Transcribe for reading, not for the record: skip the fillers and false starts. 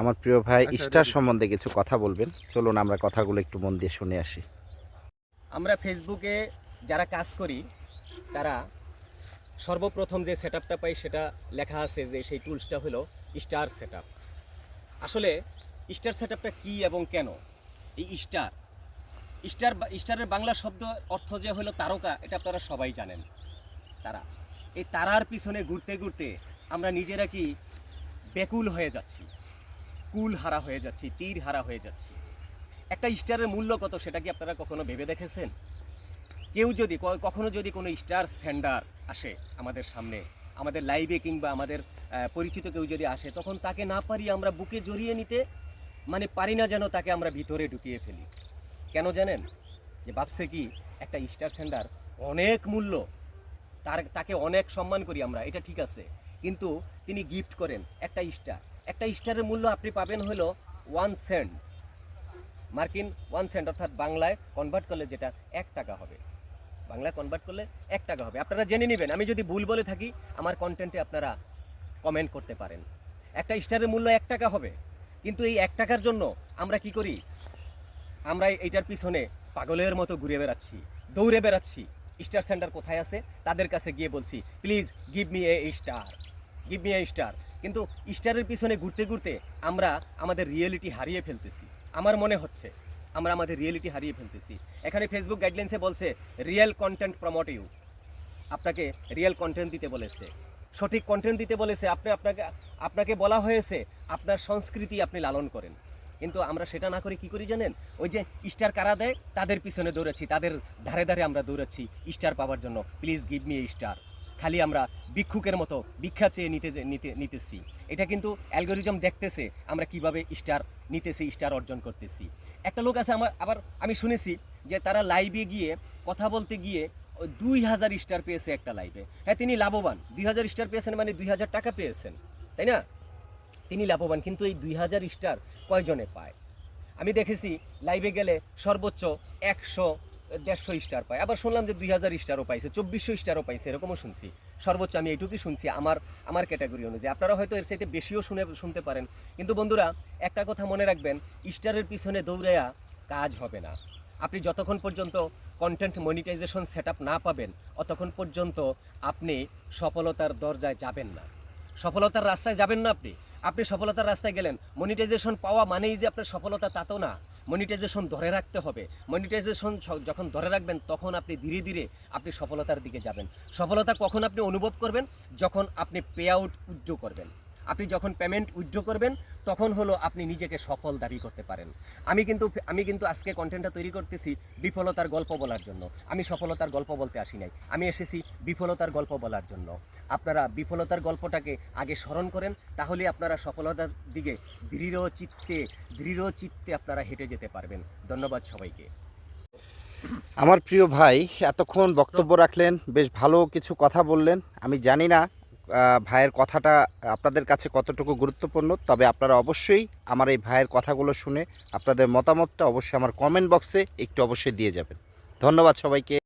আমার প্রিয় ভাই স্টার সম্বন্ধে কিছু কথা বলবেন। চলুন আমরা কথাগুলো একটু মন দিয়ে শুনে আসি। আমরা ফেসবুকে যারা কাজ করি তারা সর্বপ্রথম যে সেটআপটা পাই সেটা লেখা আছে যে সেই টুলসটা হলো স্টার সেটআপ। আসলে স্টার সেটআপটা কি এবং কেন? এই স্টারের বাংলা শব্দ অর্থ যে হলো তারকা, এটা আপনারা সবাই জানেন। তারা এই তারার পিছনে ঘুরতে ঘুরতে আমরা নিজেরা কি বেকুল হয়ে যাচ্ছি, কুল হারা হয়ে যাচ্ছি, তীর হারা হয়ে যাচ্ছি। একটা স্টারের মূল্য কত সেটা কি আপনারা কখনো ভেবে দেখেছেন? কেউ যদি কখনো যদি কোনো স্টার সেন্ডার আসে আমাদের সামনে, আমাদের লাইভে কিংবা আমাদের পরিচিত কেউ যদি আসে, তখন তাকে না পারি আমরা বুকে জড়িয়ে নিতে, মানে পারি না যেন তাকে আমরা ভিতরে ঢুকিয়ে ফেলি। কেন জানেন? যে ভাবছে কি একটা স্টার সেন্ডার অনেক মূল্য, তাকে অনেক সম্মান করি আমরা, এটা ঠিক আছে, কিন্তু তিনি গিফট করেন একটা স্টারের মূল্য আপনি পাবেন হলো 1 সেন্ট, মার্কিন 1 সেন্ট, অর্থাৎ বাংলায় কনভার্ট করলে যেটা 1 টাকা হবে। বাংলায় কনভার্ট করলে 1 টাকা হবে। আপনারা জেনে নেবেন, আমি যদি ভুল বলে থাকি আমার কন্টেন্টে আপনারা কমেন্ট করতে পারেন। একটা স্টারের মূল্য 1 টাকা হবে, কিন্তু এই 1 টাকার জন্য আমরা কি করি? আমরা এইটার পিছনে পাগলের মতো ঘুরে বেড়াচ্ছি, দৌড়ে বেড়াচ্ছি। স্টার সেন্টার কোথায় আছে তাদের কাছে গিয়ে বলছি, please give me a star, give me a star. কিন্তু স্টারের পিছনে ঘুরতে ঘুরতে আমরা আমাদের রিয়েলিটি হারিয়ে ফেলতেছি। আমার মনে হচ্ছে আমরা আমাদের রিয়েলিটি হারিয়ে ফেলতেছি। এখানে ফেসবুক গাইডলাইন্সে বলছে রিয়েল কন্টেন্ট প্রমোট ইউ, আপনাকে রিয়েল কন্টেন্ট দিতে বলেছে, সঠিক কন্টেন্ট দিতে বলেছে। আপনাকে বলা হয়েছে আপনার সংস্কৃতি আপনি লালন করেন, কিন্তু আমরা সেটা না করে কি করি জানেন? ওই যে স্টার কারা দেয় তাদের পিছনে দৌড়াচ্ছি, তাদের ধারে ধারে আমরা দৌড়াচ্ছি স্টার পাওয়ার জন্য। Please give me a star. খালি আমরা ভিক্ষুকের মতো ভিক্ষা চেয়ে নিতেছি। এটা কিন্তু অ্যালগোরিজম দেখতেছে আমরা কিভাবে স্টার নিতেছি, স্টার অর্জন করতেছি। একটা লোক আছে আবার আমি শুনেছি যে তারা লাইভে গিয়ে কথা বলতে গিয়ে 2000 স্টার পেয়েছে একটা লাইভে। হ্যাঁ, তিনি লাভবান, 2000 স্টার পেয়েছেন মানে 2000 টাকা পেয়েছেন, তাই না? তিনি লাভবান, কিন্তু এই 2000 স্টার কয়জনে পায়? আমি দেখেছি লাইভে গেলে সর্বোচ্চ 100-150 স্টার পায়। আবার শুনলাম যে 2000 স্টারও পাইছে, 2400 স্টারও পাইছে, এরকমও শুনছি। সর্বোচ্চ আমি এইটুকুই শুনছি আমার ক্যাটাগরি অনুযায়ী। আপনারা হয়তো এর চাইতে বেশিও শুনতে পারেন। কিন্তু বন্ধুরা, একটা কথা মনে রাখবেন, স্টারের পিছনে দৌড়ায়া কাজ হবে না। আপনি যতক্ষণ পর্যন্ত কন্টেন্ট মনিটাইজেশন সেটআপ না পাবেন, অতক্ষণ পর্যন্ত আপনি সফলতার দরজায় যাবেন না, সফলতার রাস্তায় যাবেন না। আপনি সফলতার রাস্তায় গেলেন, মনিটাইজেশন পাওয়া মানেই যে আপনার সফলতা তা তো না। মনিটাইজেশন ধরে রাখতে হবে। মনিটাইজেশন যখন ধরে রাখবেন তখন আপনি ধীরে ধীরে আপনি সফলতার দিকে যাবেন। সফলতা কখন আপনি অনুভব করবেন? যখন আপনি পে আউট উইথড্র করবেন। আপনি যখন পেমেন্ট উইথড্র করবেন তখন হলো আপনি নিজেকে সফল দাবি করতে পারেন। আমি কিন্তু আজকে কন্টেন্টটা তৈরি করতেছি বিফলতার গল্প বলার জন্য। আমি সফলতার গল্প বলতে আসি নাই, আমি এসেছি বিফলতার গল্প বলার জন্য। আপনারা বিফলতার গল্পটাকে আগে স্মরণ করেন, তাহলে আপনারা সফলতার দিকে দৃঢ় চিত্তে আপনারা হেঁটে যেতে পারবেন। ধন্যবাদ সবাইকে। আমার প্রিয় ভাই এতক্ষণ বক্তব্য রাখলেন, বেশ ভালো কিছু কথা বললেন। আমি জানি না ভাইয়ের কথাটা আপনাদের কাছে কতটুকু গুরুত্বপূর্ণ, তবে আপনারা অবশ্যই আমার এই ভাইয়ের কথাগুলো শুনে আপনাদের মতামতটা অবশ্যই আমার কমেন্ট বক্সে একটু অবশ্যই দিয়ে যাবেন। ধন্যবাদ সবাইকে।